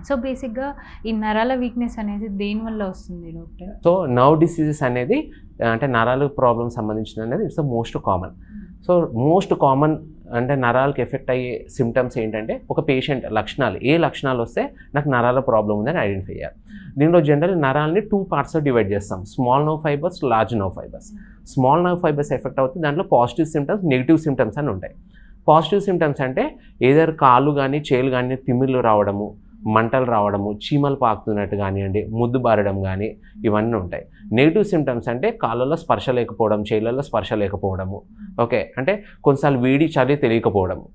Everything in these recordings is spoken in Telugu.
సో బేసిక్గా ఈ నరాల వీక్నెస్ అనేది దేనివల్ల వస్తుంది డాక్టర్? సో నర్వ్ డిసీజెస్ అనేది అంటే నరాల ప్రాబ్లమ్ సంబంధించింది అనేది it's the most common. So most common అంటే నరాలకు ఎఫెక్ట్ అయ్యే సిమ్టమ్స్ ఏంటంటే ఒక పేషెంట్ లక్షణాలు ఏ లక్షణాలు వస్తే నాకు నరాల ప్రాబ్లం ఉందని ఐడెంటిఫై చేయాలి. దీనిలో జనరల్ నరాలని 2 పార్ట్స్లో డివైడ్ చేస్తాం, small nerve fibres, large nerve fibres. Small nerve fibres effect అవుతుంది, దాంట్లో పాజిటివ్ సిమ్టమ్స్, నెగిటివ్ సిమ్టమ్స్ అని ఉంటాయి. పాజిటివ్ సిమ్టమ్స్ అంటే ఏదైనా కాళ్ళు కానీ చేలు కానీ తిమ్మిర్లు రావడము, మంటలు రావడము, చీమలు పాకుతున్నట్టు కానివ్వండి, ముద్దు బారడం కానీ ఇవన్నీ ఉంటాయి. నెగిటివ్ సిమ్టమ్స్ అంటే కాళ్ళలో స్పర్శ లేకపోవడం, చేతులలో స్పర్శ లేకపోవడము, ఓకే, అంటే కొన్నిసార్లు వేడి చలి తెలియకపోవడము,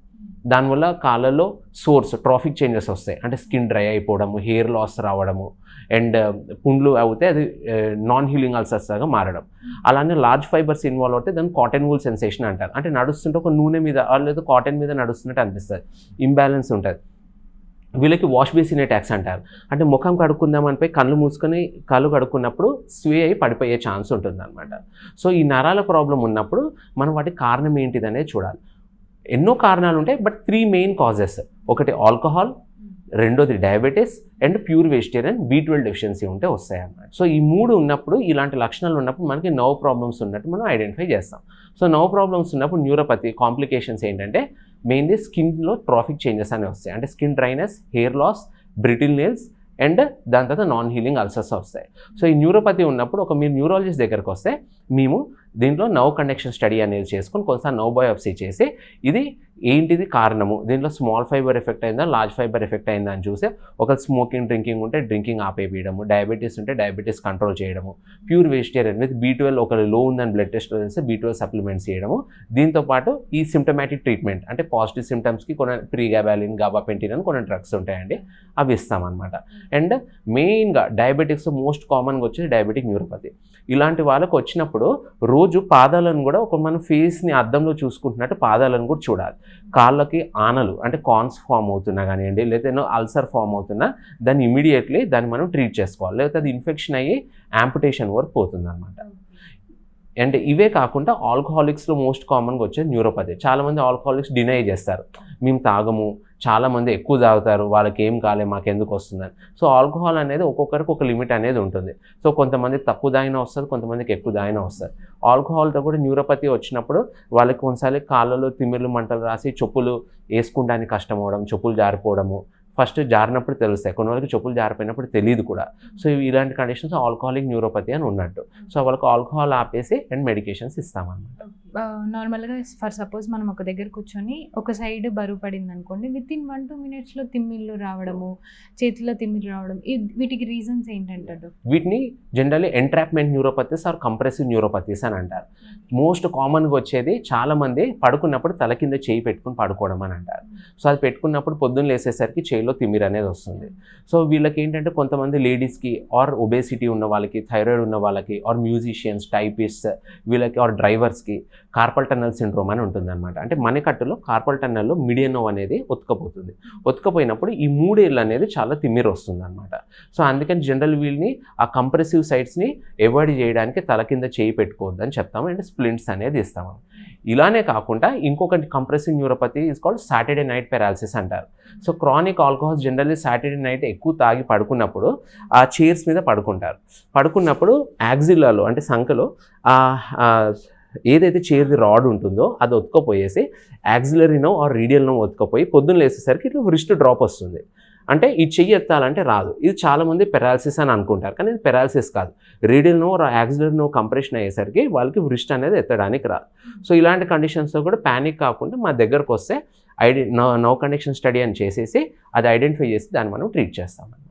దానివల్ల కాళ్ళలో సోర్స్ ట్రాఫిక్ చేంజెస్ వస్తాయి, అంటే స్కిన్ డ్రై అయిపోవడము, హెయిర్ లాస్ రావడము, అండ్ పుండ్లు అవుతే అది నాన్ హీలింగ్ అల్సర్స్ లాగా మారడం. అలానే లార్జ్ ఫైబర్స్ ఇన్వాల్వ్ అవుతే దాన్ని కాటన్ వూల్ సెన్సేషన్ అంటారు. అంటే నడుస్తుంటే ఒక నూనె మీద లేదా కాటన్ మీద నడుస్తున్నట్టు అనిపిస్తుంది, ఇంబ్యాలెన్స్ ఉంటుంది. వీళ్ళకి వాష్ బేసిన్ అటాక్స్ అంటారు. అంటే ముఖం కడుక్కుందామనిపోయి కళ్ళు మూసుకొని కళ్ళు కడుక్కున్నప్పుడు స్వే అయి పడిపోయే ఛాన్స్ ఉంటుంది అనమాట. సో ఈ నరాల ప్రాబ్లం ఉన్నప్పుడు మనం వాటి కారణం ఏంటిదనేది చూడాలి. ఎన్నో కారణాలు ఉంటాయి, బట్ 3 మెయిన్ కాజెస్. ఒకటి ఆల్కహాల్, రెండోది diabetes, and pure vegetarian B12 deficiency ఉంటే వస్తాయి అన్నమాట. సో ఈ 3 ఉన్నప్పుడు, ఇలాంటి లక్షణాలు ఉన్నప్పుడు మనకి నర్వ్ ప్రాబ్లమ్స్ ఉన్నట్టు మనం ఐడెంటిఫై చేస్తాం. సో నర్వ్ ప్రాబ్లమ్స్ ఉన్నప్పుడు న్యూరోపతి కాంప్లికేషన్స్ ఏంటంటే మెయిన్లీ స్కిన్లో ట్రాఫిక్ చేంజెస్ అనేవి వస్తాయి, అంటే skin dryness, hair loss, brittle nails, and దాని తర్వాత నాన్ హీలింగ్ అల్సర్స్ వస్తాయి. సో ఈ న్యూరోపతి ఉన్నప్పుడు మీరు న్యూరాలజిస్ట్ దగ్గరకు వస్తే మేము దీంట్లో నర్వ్ కండక్షన్ స్టడీ అనేది చేసుకొని కొంచెం నర్వ్ బయాప్సీ చేసి ఇది ఏంటిది కారణము, దీంట్లో స్మాల్ ఫైబర్ ఎఫెక్ట్ అయిందా, లార్జ్ ఫైబర్ ఎఫెక్ట్ అయిందా అని చూసి ఒక స్మోకింగ్ డ్రింకింగ్ ఉంటే డ్రింకింగ్ ఆపేయడము, డయాబెటీస్ ఉంటే డయాబెటీస్ కంట్రోల్ చేయడము, ప్యూర్ వెజిటేరియన్ విత్ B12 ఒక లో ఉందని బ్లడ్ టెస్ట్లో తెలిస్తే B12 సప్లిమెంట్స్ చేయడము. దీంతోపాటు ఈ సిమ్టమాటిక్ ట్రీట్మెంట్ అంటే పాజిటివ్ సిమ్టమ్స్కి కొన్ని ప్రీగాబాలిన్, గాబాపెంటిన్ అని కొన్ని డ్రగ్స్ ఉంటాయండి, అవి ఇస్తామన్నమాట. అండ్ మెయిన్గా డయాబెటిక్స్ మోస్ట్ కామన్గా వచ్చేది డయాబెటిక్ న్యూరోపతి. ఇలాంటి వాళ్ళకు వచ్చినప్పుడు రోజు పాదాలను కూడా ఒక మన ఫేస్ని అద్దంలో చూసుకుంటున్నట్టు పాదాలను కూడా చూడాలి. కాళ్ళకి ఆనలు అంటే కాన్స్ ఫామ్ అవుతున్నా కానివ్వండి, లేకపోతే అల్సర్ ఫామ్ అవుతున్నా దాన్ని ఇమీడియట్లీ దాన్ని మనం ట్రీట్ చేసుకోవాలి, లేకపోతే అది ఇన్ఫెక్షన్ అయ్యి యాంపుటేషన్ వరకు పోతుంది అనమాట. అండ్ ఇవే కాకుండా ఆల్కహాలిక్స్లో మోస్ట్ కామన్గా వచ్చేది న్యూరోపతి. చాలామంది ఆల్కహాలిక్స్ డినై చేస్తారు, మేము తాగము, చాలామంది ఎక్కువ తాగుతారు, వాళ్ళకి ఏం కాలే మాకెందుకు వస్తుందని. సో ఆల్కహాల్ అనేది ఒక్కొక్కరికి ఒక లిమిట్ అనేది ఉంటుంది. సో కొంతమందికి తక్కువ దాగినా వస్తుంది, కొంతమందికి ఎక్కువ దాగినా వస్తుంది. ఆల్కహాల్తో కూడా న్యూరోపతి వచ్చినప్పుడు వాళ్ళకి కొన్నిసార్లు కాళ్ళలో తిమ్మిర్లు మంటలు రాసి చెప్పులు వేసుకోవడానికి కష్టం అవ్వడం, చెప్పులు జారిపోవడము, ఫస్ట్ జారినప్పుడు తెలుస్తాయి, కొన్ని వాళ్ళకి చెప్పులు జారిపోయినప్పుడు తెలియదు కూడా. సో ఇలాంటి కండిషన్స్ ఆల్కహాలిక్ న్యూరోపతి అని ఉన్నట్టు. సో వాళ్ళకి ఆల్కహాల్ ఆపేసి అండ్ మెడికేషన్స్ ఇస్తామన్నమాట. నార్మల్గా ఫర్ సపోజ్ మనం ఒక దగ్గర కూర్చొని ఒక సైడ్ బరువు పడింది అనుకోండి, విత్ ఇన్ 1-2 మినిట్స్లో తిమ్మిళ్ళు రావడము, చేతిలో తిమ్మిళ్ళు రావడం, వీటికి రీజన్స్ ఏంటంటారు? వీటిని జనరల్లీ ఎంట్రాప్మెంట్ న్యూరోపతీస్ ఆర్ కంప్రెసివ్ న్యూరోపతీస్ అని అంటారు. మోస్ట్ కామన్గా వచ్చేది చాలామంది పడుకున్నప్పుడు తల కింద చేయి పెట్టుకుని పడుకోవడం అని అంటారు. సో అది పెట్టుకున్నప్పుడు పొద్దున్న లేసేసరికి చేయిలో తిమ్మిరి అనేది వస్తుంది. సో వీళ్ళకి ఏంటంటే కొంతమంది లేడీస్కి ఆర్ ఒబేసిటీ ఉన్న వాళ్ళకి, థైరాయిడ్ ఉన్న వాళ్ళకి, ఆర్ మ్యూజిషియన్స్, టైపిస్ట్ వీళ్ళకి, ఆర్ డ్రైవర్స్కి కార్పల్ టన్నల్ సిండ్రోమ్ అని ఉంటుందన్నమాట. అంటే మణికట్టులో కార్పల్ టన్నల్లో మీడియన్ నర్వ్ అనేది ఒత్తుకపోతుంది. ఒత్తుకపోయినప్పుడు ఈ 3 ఏళ్ళు అనేది చాలా తిమ్మిరి వస్తుంది అనమాట. సో అందుకని జనరల్ వీళ్ళని ఆ కంప్రెసివ్ సైట్స్ని అవాయిడ్ చేయడానికి తల కింద చేయి పెట్టుకోవద్దని చెప్తాము, అండ్ స్ప్లింట్స్ అనేది ఇస్తాము. ఇలానే కాకుండా ఇంకొకటి compressive neuropathy is called Saturday night paralysis అంటారు. So chronic alcohols generally Saturday night ఎక్కువ తాగి పడుకున్నప్పుడు ఆ చైర్స్ మీద పడుకుంటారు. పడుకున్నప్పుడు యాక్సిల్లాలో అంటే సంకలో ఏదైతే చైర్ది రాడ్ ఉంటుందో అది ఒత్తుకపోయేసి యాక్సిలరీ నర్వ్ ఆర్ రీడియల్ నర్వ్ ఒత్తుకపోయి పొద్దున్న లేసేసరికి ఇట్లా రిస్ట్ డ్రాప్ వస్తుంది. అంటే ఈ చెయ్యి ఎత్తాలంటే రాదు. ఇది చాలామంది పెరాలసిస్ అని అనుకుంటారు, కానీ ఇది పెరాలసిస్ కాదు. రీడియల్ నర్వ్ యాక్సిలరీ నర్వ్ కంప్రెషన్ అయ్యేసరికి వాళ్ళకి రిస్ట్ అనేది ఎత్తడానికి రాదు. సో ఇలాంటి కండిషన్స్లో కూడా ప్యానిక్ కాకుండా మా దగ్గరకు వస్తే నర్వ్ కండక్షన్ స్టడీ అని చేసేసి అది ఐడెంటిఫై చేసి దాన్ని మనం ట్రీట్ చేస్తామన్నమాట.